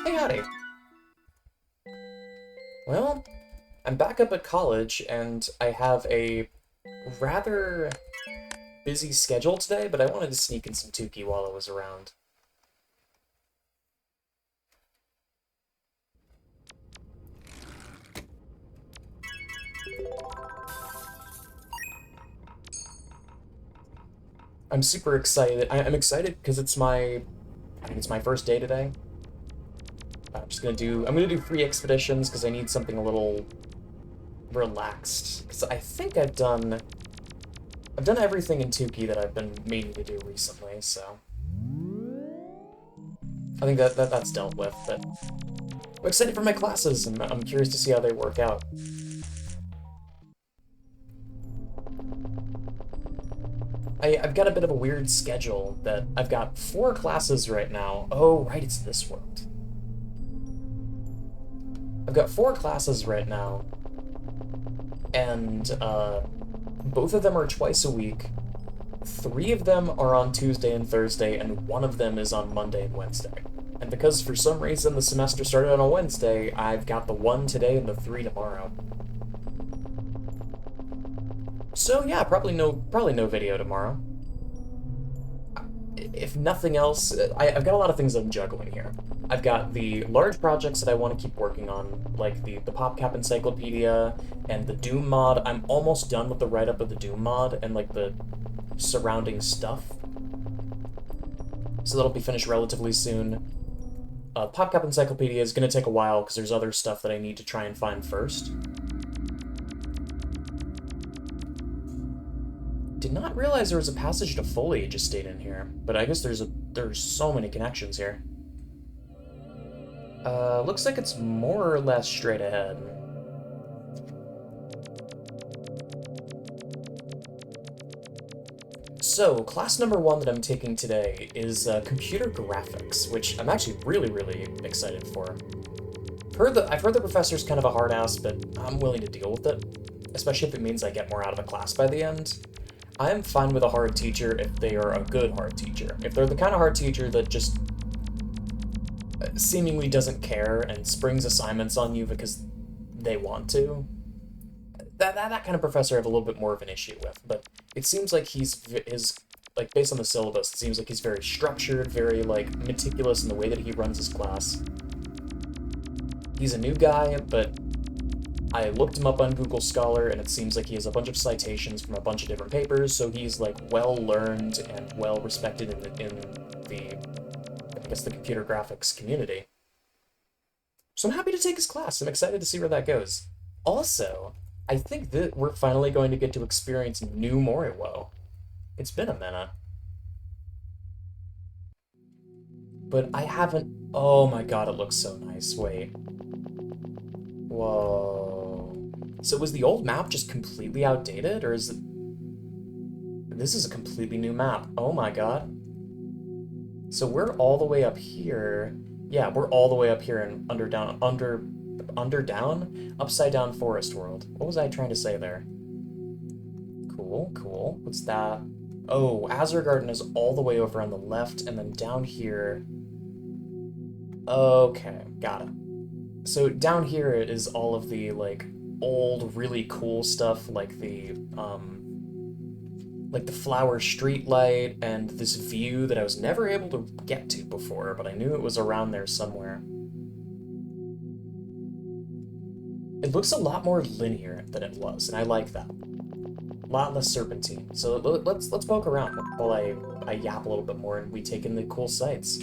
Hey, howdy. Well, I'm back up at college, and I have a rather busy schedule today, but I wanted to sneak in some Tukey while I was around. I'm super excited. I'm excited because I think it's my first day today. I'm gonna do 3 expeditions because I need something a little relaxed. Because I think I've done everything in Tukey that I've been meaning to do recently, so I think that's dealt with. But I'm excited for my classes, and I'm curious to see how they work out. I've got a bit of a weird schedule that I've got 4 classes right now. Oh, right, it's this world. I've got 4 classes right now, and both of them are twice a week. 3 of them are on Tuesday and Thursday, and 1 of them is on Monday and Wednesday. And because for some reason the semester started on a Wednesday, I've got the 1 today and the 3 tomorrow. So yeah, probably no video tomorrow. If nothing else, I've got a lot of things I'm juggling here. I've got the large projects that I want to keep working on, like the PopCap Encyclopedia and the Doom mod. I'm almost done with the write-up of the Doom mod and like the surrounding stuff. So that'll be finished relatively soon. PopCap Encyclopedia is going to take a while because there's other stuff that I need to try and find first. Did not realize there was a passage to Foliage Estate in here, but I guess there's so many connections here. Looks like it's more or less straight ahead. So, class number 1 that I'm taking today is computer graphics, which I'm actually really excited for. I've heard the professor's kind of a hard ass, but I'm willing to deal with it, especially if it means I get more out of the class by the end. I am fine with a hard teacher if they are a good hard teacher. If they're the kind of hard teacher that just seemingly doesn't care and springs assignments on you because they want to, that kind of professor I have a little bit more of an issue with. But it seems like like based on the syllabus, it seems like he's very structured, very like meticulous in the way that he runs his class. He's a new guy, but I looked him up on Google Scholar, and it seems like he has a bunch of citations from a bunch of different papers, so he's like well learned and well respected in I guess the computer graphics community. So I'm happy to take his class. I'm excited to see where that goes. Also, I think that we're finally going to get to experience new Moriwo. It's been a minute. But I haven't... Oh my god, it looks so nice. Wait. Whoa. So was the old map just completely outdated, or is it... This is a completely new map. Oh my god. So we're all the way up here. Yeah, we're all the way up here in upside down forest world. What was I trying to say there? Cool, cool. What's that? Oh, Azure Garden is all the way over on the left, and then down here... Okay, got it. So down here is all of the, like, old, really cool stuff, like the flower streetlight and this view that I was never able to get to before, but I knew it was around there somewhere. It looks a lot more linear than it was, and I like that. A lot less serpentine. So let's poke around while I yap a little bit more and we take in the cool sights.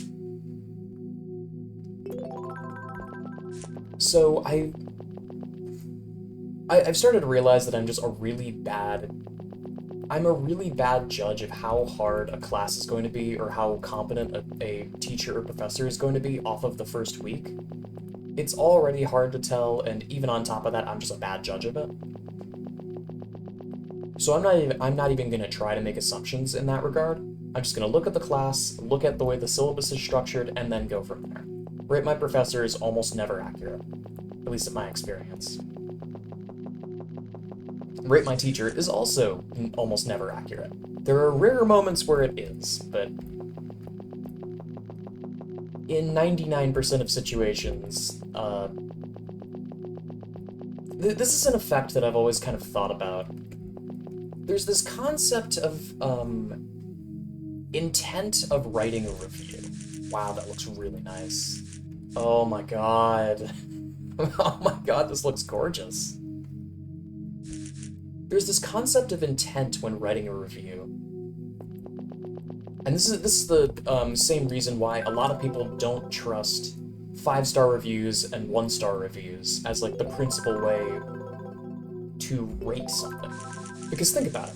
So I've started to realize that I'm a really bad judge of how hard a class is going to be or how competent a teacher or professor is going to be off of the first week. It's already hard to tell, and even on top of that, I'm just a bad judge of it. So I'm not even going to try to make assumptions in that regard. I'm just going to look at the class, look at the way the syllabus is structured, and then go from there. Rate my professor is almost never accurate, at least in my experience. Rate my teacher is also almost never accurate. There are rare moments where it is, but in 99% of situations, this is an effect that I've always kind of thought about. There's this concept of intent of writing a review. Wow, that looks really nice. Oh my god. Oh my god, this looks gorgeous. There's this concept of intent when writing a review. And this is the same reason why a lot of people don't trust 5-star reviews and 1-star reviews as like the principal way to rate something. Because think about it.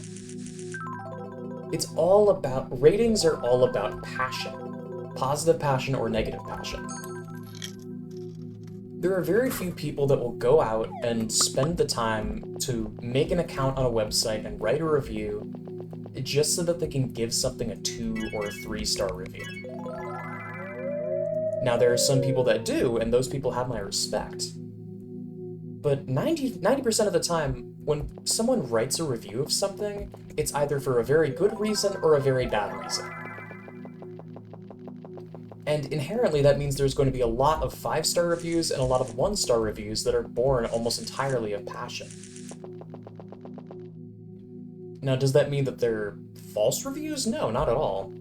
Ratings are all about passion. Positive passion or negative passion. There are very few people that will go out and spend the time to make an account on a website and write a review just so that they can give something a 2 or a 3-star review. Now, there are some people that do, and those people have my respect. But 90% of the time, when someone writes a review of something, it's either for a very good reason or a very bad reason. And inherently, that means there's going to be a lot of 5-star reviews and a lot of 1-star reviews that are born almost entirely of passion. Now, does that mean that they're false reviews? No, not at all.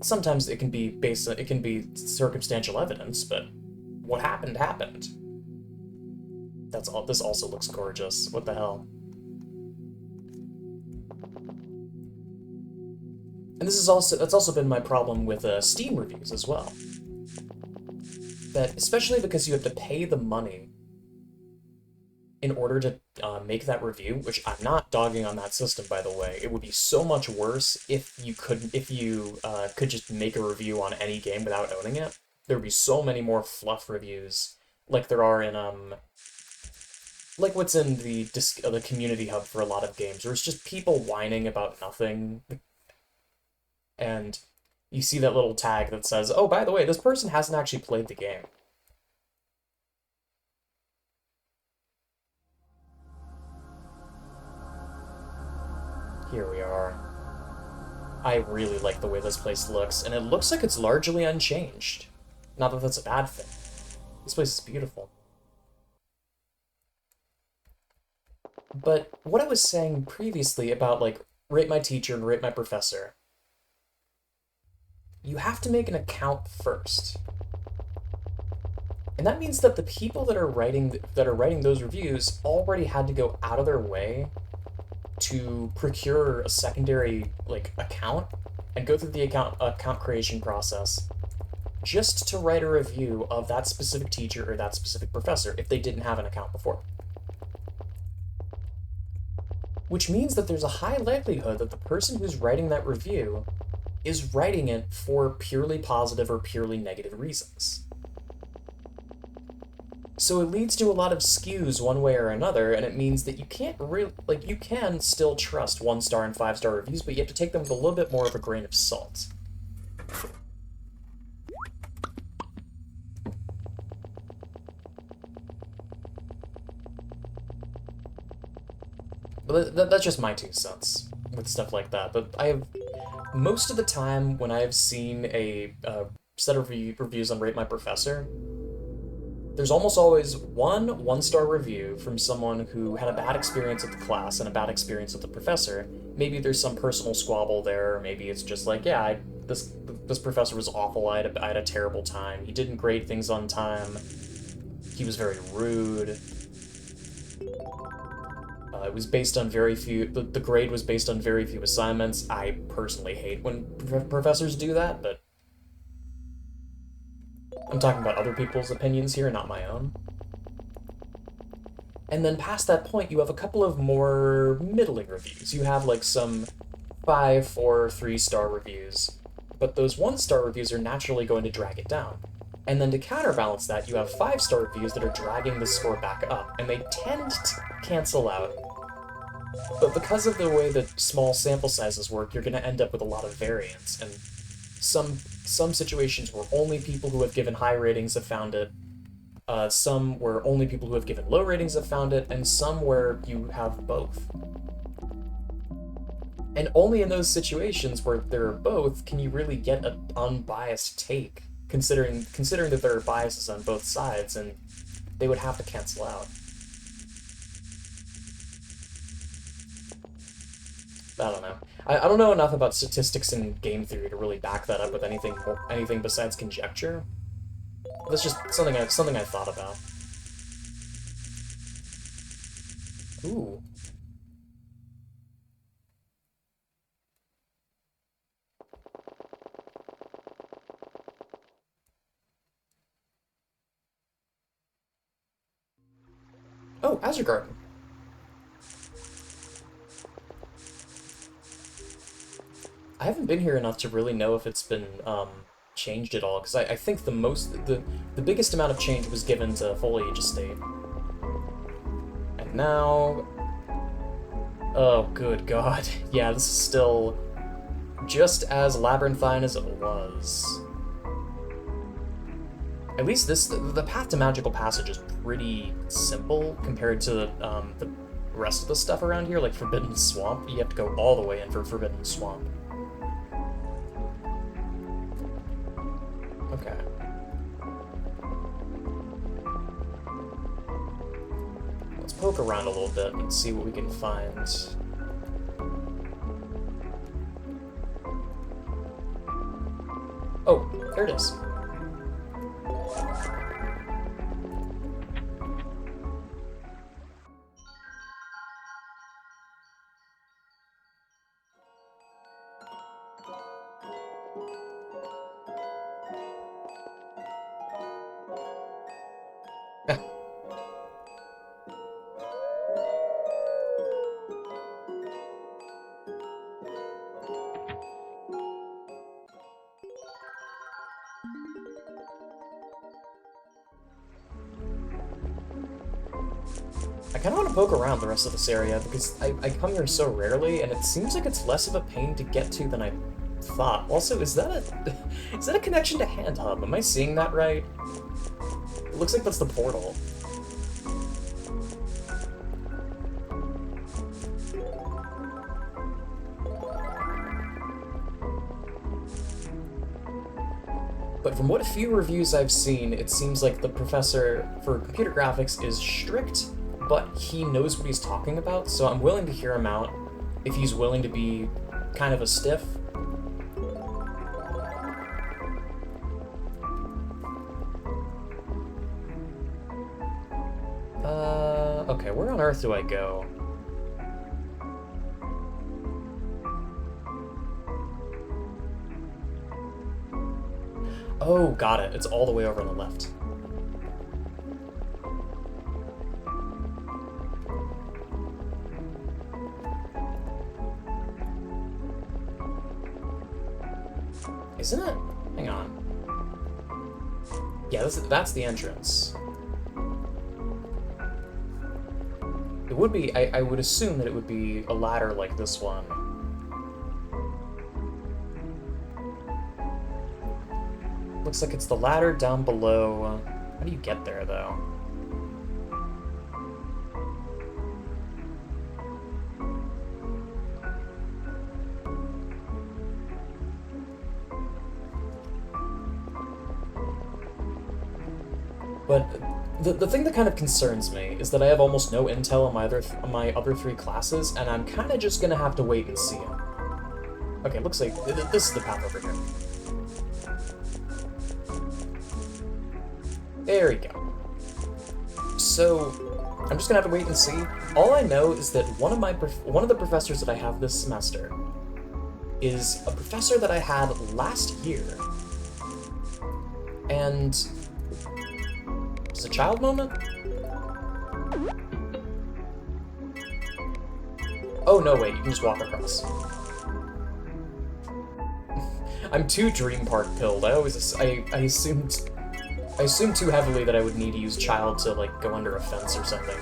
Sometimes it can be circumstantial evidence, but what happened, happened. That's all. This also looks gorgeous. What the hell? And that's also been my problem with Steam reviews as well. That, especially because you have to pay the money in order to make that review, which I'm not dogging on that system, by the way. It would be so much worse if you could just make a review on any game without owning it. There would be so many more fluff reviews, like there are in like what's in the community hub for a lot of games, where it's just people whining about nothing. And you see that little tag that says, oh, by the way, this person hasn't actually played the game. Here we are. I really like the way this place looks, and it looks like it's largely unchanged. Not that that's a bad thing. This place is beautiful. But what I was saying previously about, like, rate my teacher and rate my professor, you have to make an account first. And that means that the people that are writing those reviews already had to go out of their way to procure a secondary account and go through the account creation process just to write a review of that specific teacher or that specific professor if they didn't have an account before. Which means that there's a high likelihood that the person who's writing that review is writing it for purely positive or purely negative reasons. So it leads to a lot of skews one way or another, and it means that you can't really, you can still trust 1-star and 5-star reviews, but you have to take them with a little bit more of a grain of salt. But that's just my 2 cents with stuff like that. But most of the time when I've seen a set of reviews on Rate My Professor, there's almost always one 1-star review from someone who had a bad experience with the class and a bad experience with the professor. Maybe there's some personal squabble there, or maybe it's just like, yeah, this professor was awful, I had a terrible time, he didn't grade things on time, he was very rude. It was based on very few, the grade was based on very few assignments. I personally hate when professors do that, but I'm talking about other people's opinions here, not my own. And then past that point, you have a couple of more middling reviews. You have some 5, 4, 3-star reviews, but those 1-star reviews are naturally going to drag it down. And then to counterbalance that, you have 5-star reviews that are dragging the score back up, and they tend to cancel out. But because of the way that small sample sizes work, you're going to end up with a lot of variance, and some situations where only people who have given high ratings have found it, some where only people who have given low ratings have found it, and some where you have both. And only in those situations where there are both can you really get an unbiased take, considering that there are biases on both sides, and they would have to cancel out. I don't know. I don't know enough about statistics and game theory to really back that up with anything besides conjecture. That's just something I thought about. Ooh. Oh, Azure Garden. I haven't been here enough to really know if it's been changed at all, because I think the biggest amount of change was given to Foliage Estate. And now... Oh, good god. Yeah, this is still just as labyrinthine as it was. At least the path to Magical Passage is pretty simple compared to the rest of the stuff around here, like Forbidden Swamp. You have to go all the way in for Forbidden Swamp. Okay. Let's poke around a little bit and see what we can find. Oh, there it is. I kind of want to poke around the rest of this area, because I come here so rarely, and it seems like it's less of a pain to get to than I thought. Also, is that a connection to Hand Hub? Am I seeing that right? It looks like that's the portal. But from what few reviews I've seen, it seems like the professor for computer graphics is strict, but he knows what he's talking about, so I'm willing to hear him out if he's willing to be kind of a stiff. Okay, where on earth do I go? Oh, got it. It's all the way over on the left. Isn't it? Hang on. Yeah, that's the entrance. It would be, I would assume that it would be a ladder like this one. Looks like it's the ladder down below. How do you get there, though? But the thing that kind of concerns me is that I have almost no intel on my other three classes, and I'm kind of just gonna have to wait and see. Okay, looks like this is the path over here. There we go. So, I'm just gonna have to wait and see. All I know is that one of the professors that I have this semester is a professor that I had last year. And is it a child moment? Oh no, wait, you can just walk across. I'm too Dream Park pilled. I assumed too heavily that I would need to use child to, like, go under a fence or something.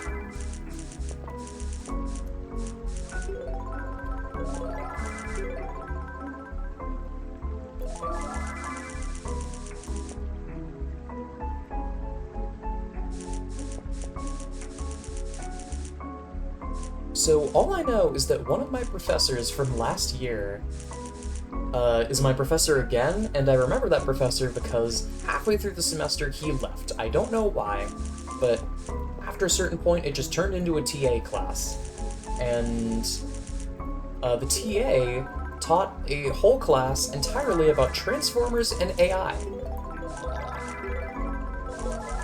So all I know is that one of my professors from last year is my professor again, and I remember that professor because halfway through the semester he left. I don't know why, but after a certain point it just turned into a TA class. And the TA taught a whole class entirely about Transformers and AI.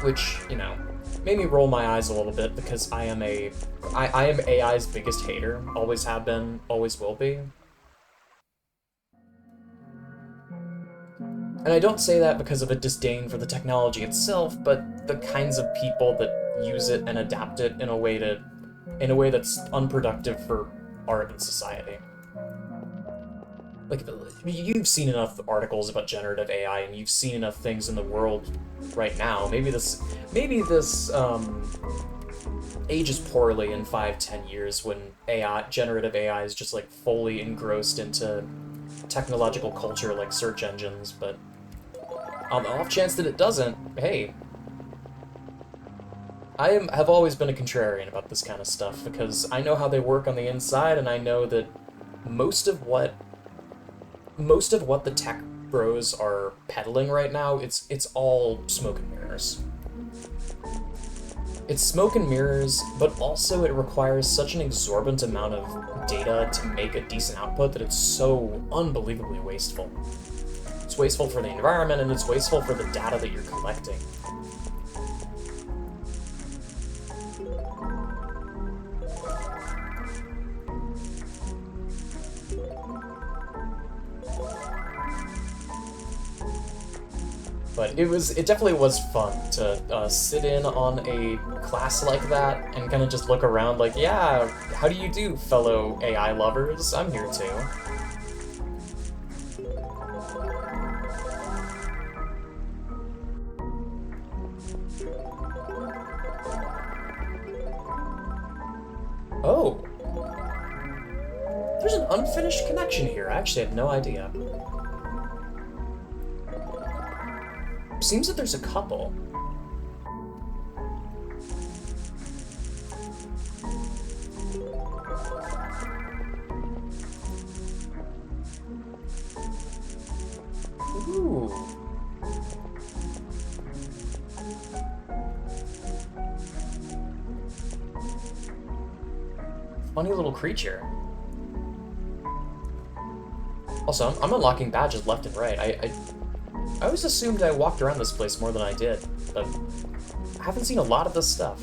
Which, you know, made me roll my eyes a little bit because I am AI's biggest hater. Always have been, always will be. And I don't say that because of a disdain for the technology itself, but the kinds of people that use it and adapt it in a way that's unproductive for art and society. Like, you've seen enough articles about generative AI, and you've seen enough things in the world right now. Maybe this ages poorly in 5-10 years when generative AI is just like fully engrossed into technological culture like search engines, but on the off chance that it doesn't, hey, have always been a contrarian about this kind of stuff because I know how they work on the inside, and I know that most of what the tech bros are peddling right now, it's all smoke and mirrors. It's smoke and mirrors, but also it requires such an exorbitant amount of data to make a decent output that it's so unbelievably wasteful. It's wasteful for the environment, and it's wasteful for the data that you're collecting. But it definitely was fun to sit in on a class like that and kind of just look around like, yeah, how do you do, fellow AI lovers? I'm here too. Oh. There's an unfinished connection here. I actually had no idea. Seems that there's a couple. Ooh. Funny little creature. Also, I'm unlocking badges left and right. I always assumed I walked around this place more than I did, but I haven't seen a lot of this stuff.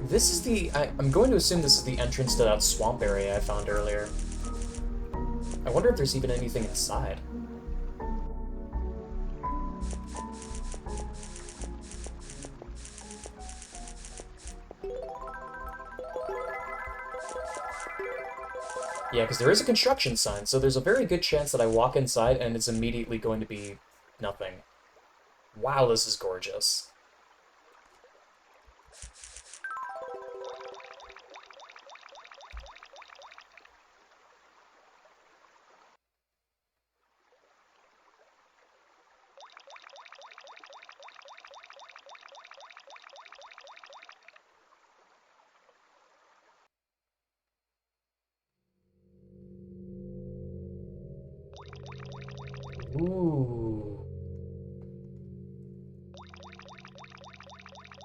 This is I'm going to assume this is the entrance to that swamp area I found earlier. I wonder if there's even anything inside. Yeah, because there is a construction sign, so there's a very good chance that I walk inside and it's immediately going to be nothing. Wow, this is gorgeous. Ooh.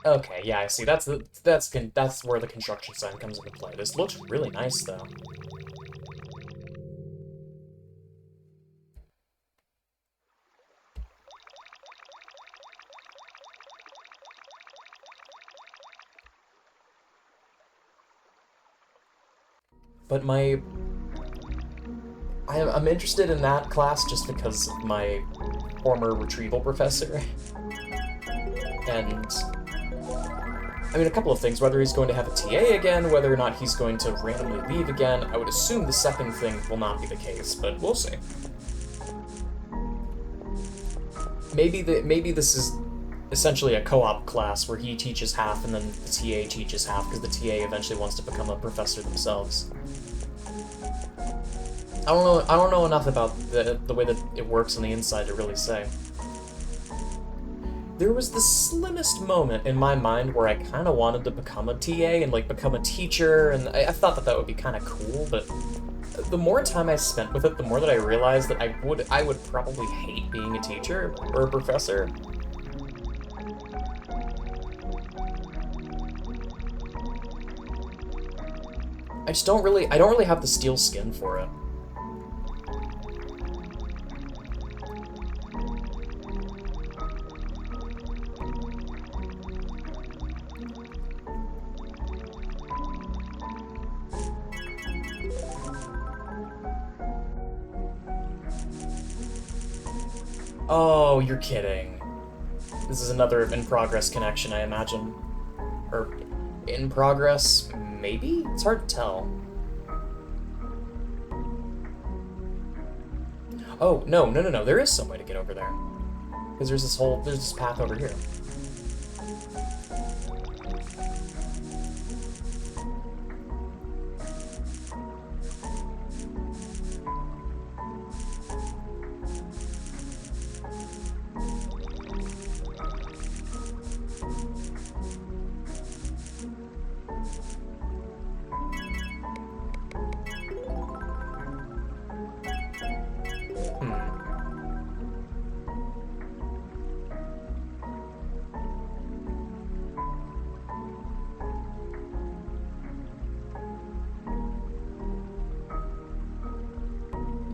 Okay, yeah, I see. That's where the construction sign comes into play. This looks really nice, though. But I'm interested in that class just because of my former retrieval professor. And I mean, a couple of things, whether he's going to have a TA again, whether or not he's going to randomly leave again. I would assume the second thing will not be the case, but we'll see. Maybe this is essentially a co-op class where he teaches half and then the TA teaches half because the TA eventually wants to become a professor themselves. I don't know enough about the way that it works on the inside to really say. There was the slimmest moment in my mind where I kind of wanted to become a TA and like become a teacher, and I thought that that would be kind of cool, but the more time I spent with it, the more that I realized that I would probably hate being a teacher or a professor. I don't really have the steel skin for it. Oh, you're kidding. This is another in-progress connection, I imagine. Or, in progress? Maybe? It's hard to tell. Oh, no, no, no, no, there is some way to get over there. Because there's this path over here.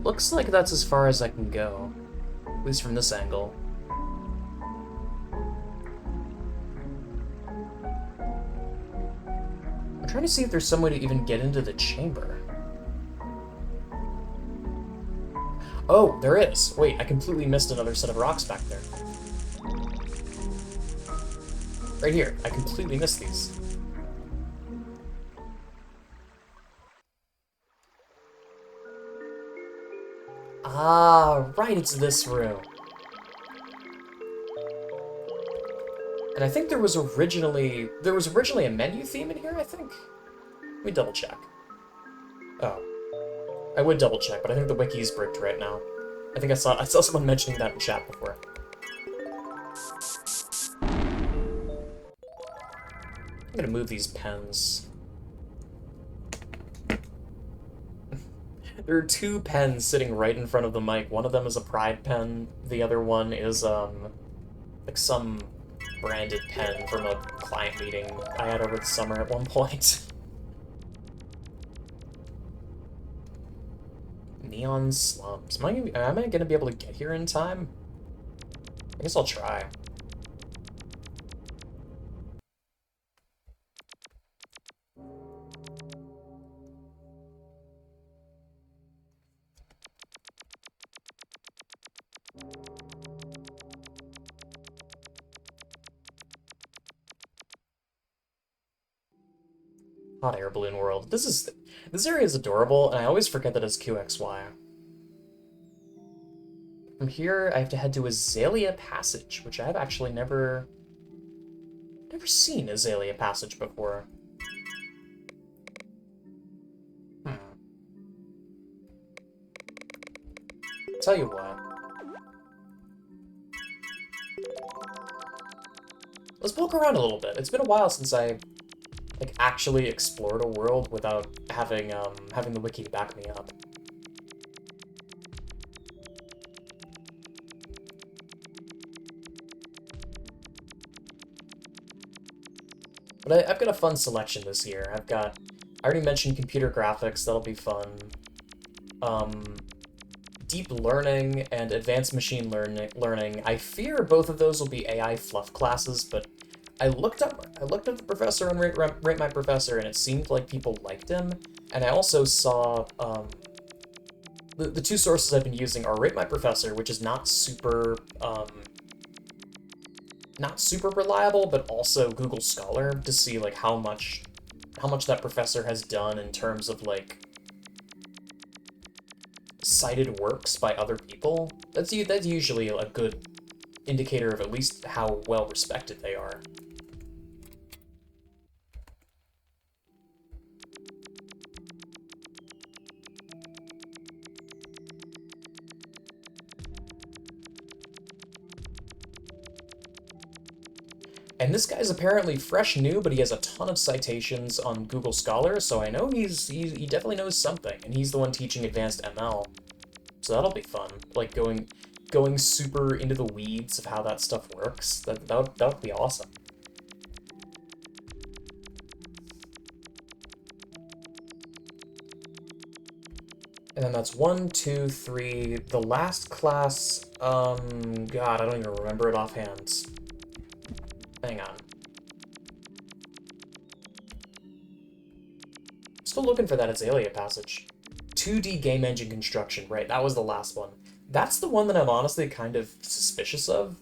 Looks like that's as far as I can go. At least from this angle. I'm trying to see if there's some way to even get into the chamber. Oh, there is. Wait, I completely missed another set of rocks back there. Right here. I completely missed these. Ah, right, it's this room. And I think there was originally a menu theme in here, I think? Let me double check. Oh. I would double check, but I think the wiki's bricked right now. I think I saw someone mentioning that in chat before. I'm gonna move these pens. There are two pens sitting right in front of the mic. One of them is a Pride pen. The other one is, like some branded pen from a client meeting I had over the summer at one point. Neon slums. Am I gonna be able to get here in time? I guess I'll try. Hot air balloon world. This area is adorable, and I always forget that it's QXY. From here, I have to head to Azalea Passage, which I've actually never seen Azalea Passage before. Tell you what. Let's poke around a little bit. It's been a while since I like actually explored a world without having the wiki back me up. But I've got a fun selection this year. I already mentioned computer graphics, that'll be fun. Deep learning and advanced machine learning. I fear both of those will be AI fluff classes, but I looked up the professor and rate my professor, and it seemed like people liked him. And I also saw the two sources I've been using are Rate My Professor, which is not super reliable, but also Google Scholar to see like how much that professor has done in terms of like cited works by other people. That's usually a good indicator of at least how well respected they are. And this guy's apparently fresh new, but he has a ton of citations on Google Scholar, so I know he definitely knows something, and he's the one teaching advanced ML. So that'll be fun. Like going super into the weeds of how that stuff works. That would be awesome. And then that's 1, 2, 3. The last class, God, I don't even remember it offhand. Hang on. Still looking for that Azalea passage. 2D game engine construction, right, that was the last one. That's the one that I'm honestly kind of suspicious of.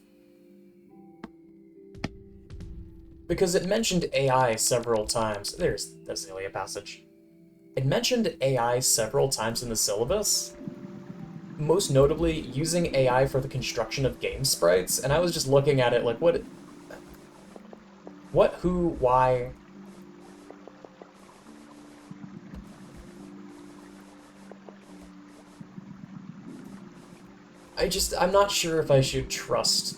Because it mentioned AI several times. There's the Azalea passage. It mentioned AI several times in the syllabus. Most notably, using AI for the construction of game sprites, and I was just looking at it like, what, who, why? I'm not sure if I should trust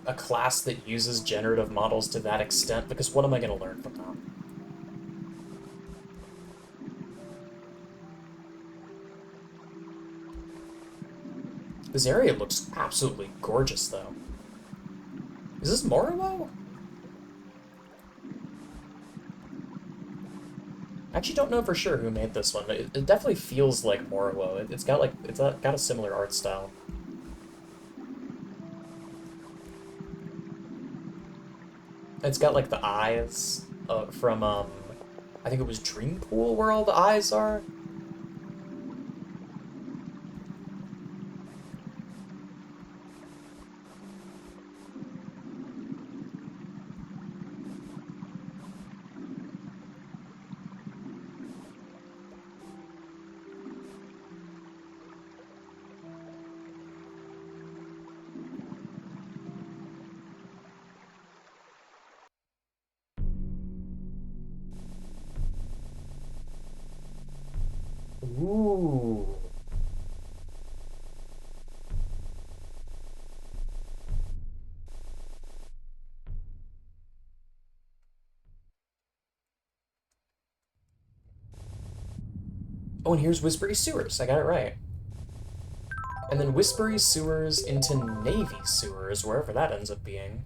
a class that uses generative models to that extent, because what am I going to learn from that? This area looks absolutely gorgeous, though. Is this Moriwo? I actually don't know for sure who made this one, but it definitely feels like Moriwo. It's got a similar art style. It's got like the eyes from I think it was Dreampool where all the eyes are. Ooh. Oh, and here's Whispery Sewers. I got it right. And then Whispery Sewers into Navy Sewers, wherever that ends up being.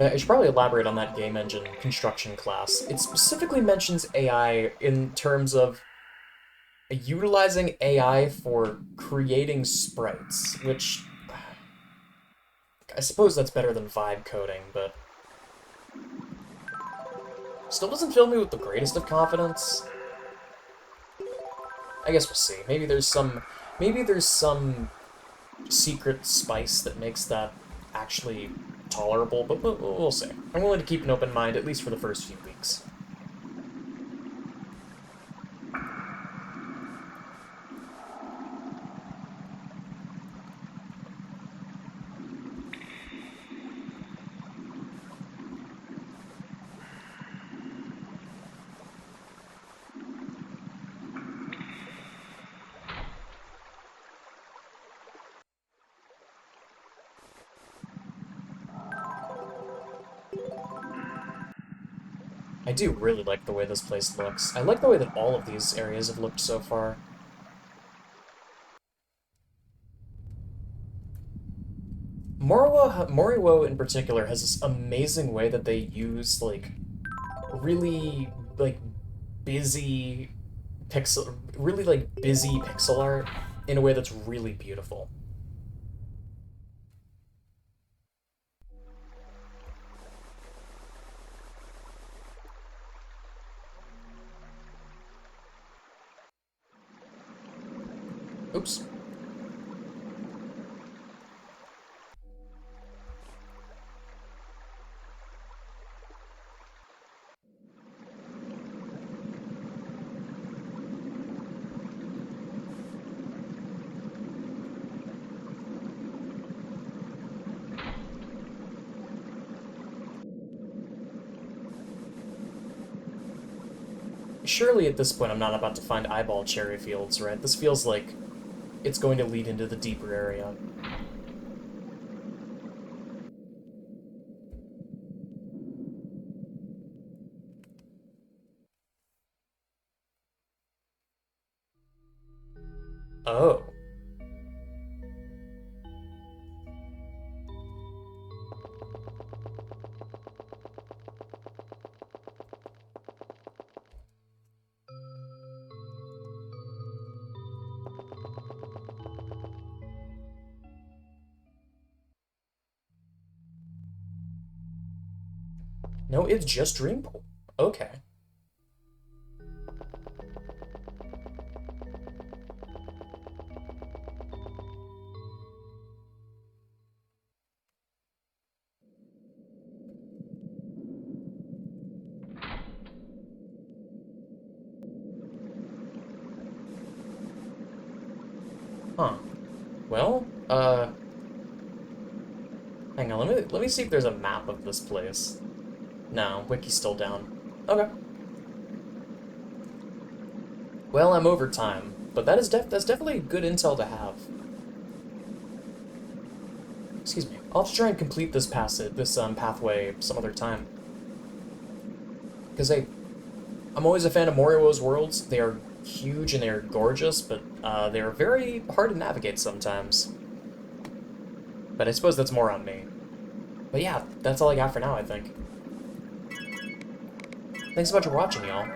I should probably elaborate on that game engine construction class. It specifically mentions AI in terms of utilizing AI for creating sprites, which I suppose that's better than vibe coding, but still doesn't fill me with the greatest of confidence. I guess we'll see. Maybe there's some secret spice that makes that actually tolerable, but we'll see. I'm willing to keep an open mind, at least for the first few weeks. I do really like the way this place looks. I like the way that all of these areas have looked so far. Moriwo in particular has this amazing way that they use, like, really, like, busy pixel art in a way that's really beautiful. Oops. Surely at this point I'm not about to find eyeball cherry fields, right? This feels like it's going to lead into the deeper area. Oh. No, it's just Dreampool. Okay. Huh. Well, hang on, let me see if there's a map of this place. No, wiki's still down. Okay. Well, I'm over time, but that's definitely good intel to have. Excuse me. I'll have to try and complete this pathway some other time. Because I'm always a fan of Moriwo's worlds. They are huge and they are gorgeous, but they are very hard to navigate sometimes. But I suppose that's more on me. But yeah, that's all I got for now, I think. Thanks so much for watching, y'all.